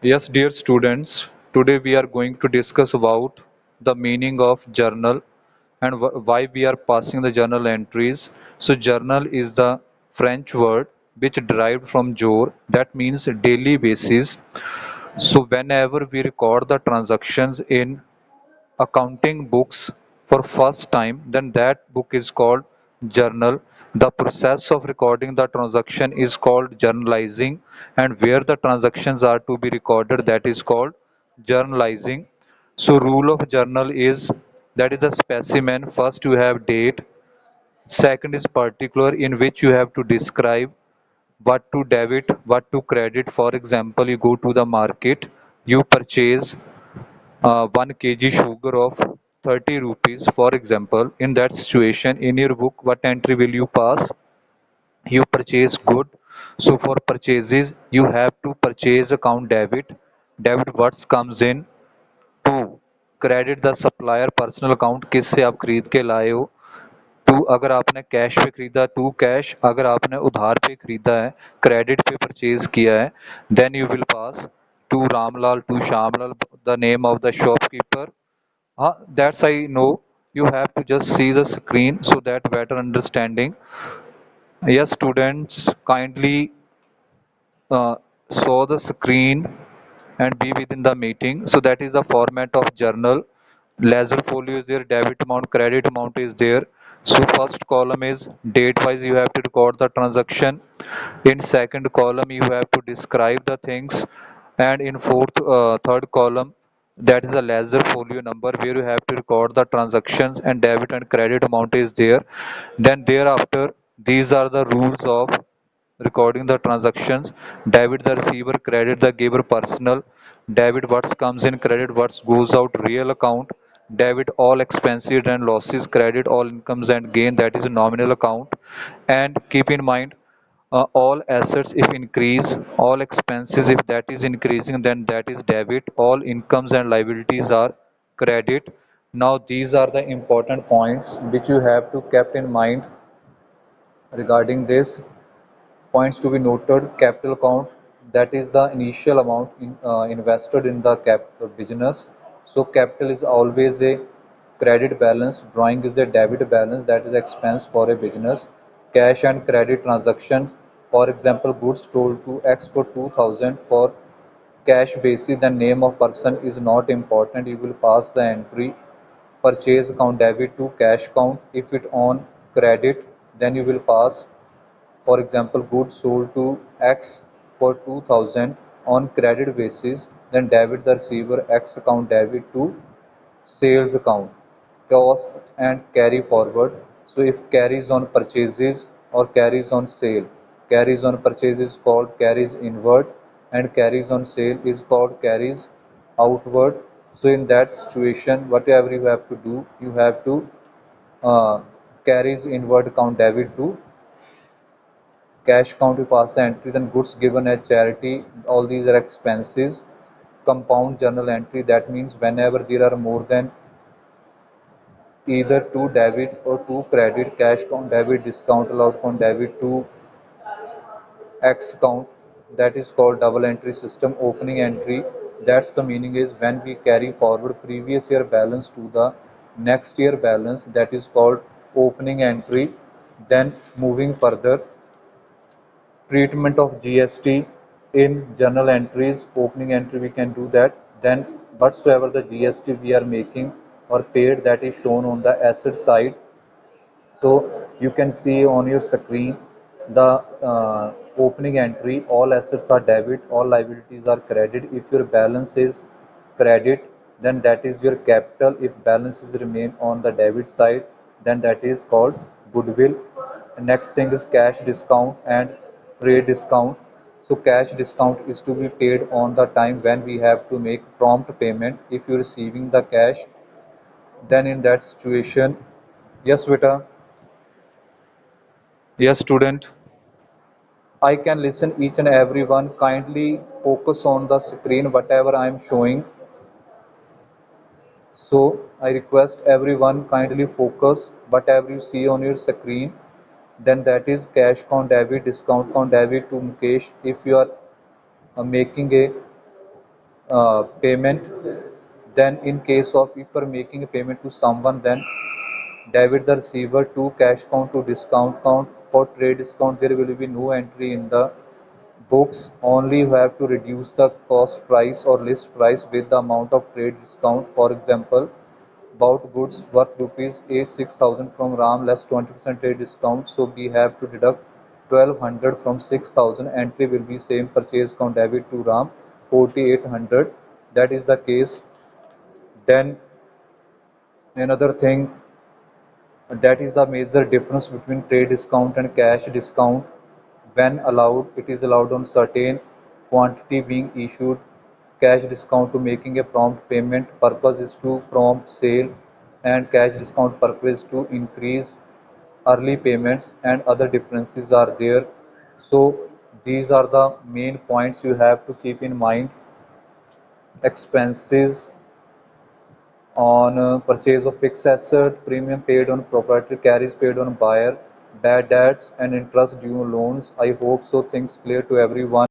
Yes, dear students, today we are going to discuss about the meaning of journal and why we are passing the journal entries. So journal is the French word which derived from jour, that means daily basis. So whenever we record the transactions in accounting books for first time, then that book is called journal. The process of recording the transaction is called journalizing, and where the transactions are to be recorded, that is called journalizing. So rule of journal is that is the specimen. First you have date, second is particular in which you have to describe what to debit, what to credit. For example, you go to the market, you purchase 1 kg sugar of 30 rupees, for example. In that situation, in your book, what entry will you pass? You purchase good. So for purchases, you have to purchase account debit. Debit what comes in to credit the supplier personal account, किससे आप खरीद के लाए हो. To अगर आपने cash पे खरीदा, टू कैश. अगर आपने उधार पे खरीदा है, क्रेडिट पे परचेज किया है, then you will pass to Ramlal, to Shyamlal, the name of the shopkeeper. That's I know. You have to just see the screen so that better understanding. Yes, students, kindly show the screen and be within the meeting. So that is the format of journal. Ledger folio is there, debit amount, credit amount is there. So first column is date wise you have to record the transaction. In second column you have to describe the things, and in third column, that is the ledger folio number where you have to record the transactions and debit and credit amount is there. Then thereafter, these are the rules of recording the transactions. Debit the receiver, credit the giver personal. Debit what comes in, credit what goes out real account. Debit all expenses and losses, credit all incomes and gain, that is nominal account. And keep in mind, all assets if increase, all expenses if that is increasing, then that is debit. All incomes and liabilities are credit. Now these are the important points which you have to keep in mind regarding this. Points to be noted: capital account, that is the initial amount invested in the business. So capital is always a credit balance. Drawing is a debit balance, that is expense for a business. Cash and credit transactions, for example, goods sold to X for 2000 for cash basis, the name of person is not important. You will pass the entry. Purchase account debit to cash account. If it on credit, then you will pass, for example, goods sold to X for 2000 on credit basis, then debit the receiver X account debit to sales account. Cost and carry forward. So if carries on purchases or carries on sale, carries on purchase is called carries inward, and carries on sale is called carries outward. So in that situation, whatever you have to do, you have to uh, carries inward account debit to cash account, you pass the entry. Then goods given as charity, all these are expenses. Compound journal entry, that means whenever there are more than either two debit or two credit, cash account debit, discount allowed account debit to X account, that is called double entry system. Opening entry, that's the meaning is when we carry forward previous year balance to the next year balance, that is called opening entry. Then moving further, treatment of GST in journal entries, opening entry we can do that. Then whatsoever the GST we are making or paid, that is shown on the asset side. So you can see on your screen the opening entry, all assets are debit, all liabilities are credit. If your balance is credit, then that is your capital. If balances remain on the debit side, then that is called goodwill. Next thing is cash discount and trade discount. So cash discount is to be paid on the time when we have to make prompt payment. If you're receiving the cash, then in that situation, yes beta. Yes, student. I can listen each and every one. Kindly focus on the screen, whatever I am showing. So I request everyone kindly focus whatever you see on your screen. Then that is cash count debit, discount count debit to Mukesh. If you are making a payment. Then in case of if you're making a payment to someone, then debit the receiver to cash count to discount count. For trade discount, there will be no entry in the books. Only you have to reduce the cost price or list price with the amount of trade discount. For example, bought goods worth rupees 86,000 from Ram less 20% trade discount. So we have to deduct 1200 from 6,000. Entry will be same purchase count debit to Ram 4800. That is the case. Then another thing, that is the major difference between trade discount and cash discount. When allowed, it is allowed on certain quantity being issued. Cash discount to making a prompt payment purpose is to prompt sale, and cash discount purpose is to increase early payments, and other differences are there. So these are the main points you have to keep in mind. Expenses on purchase of fixed asset, premium paid on proprietary carries paid on buyer, bad debts and interest due loans. I hope so things clear to everyone.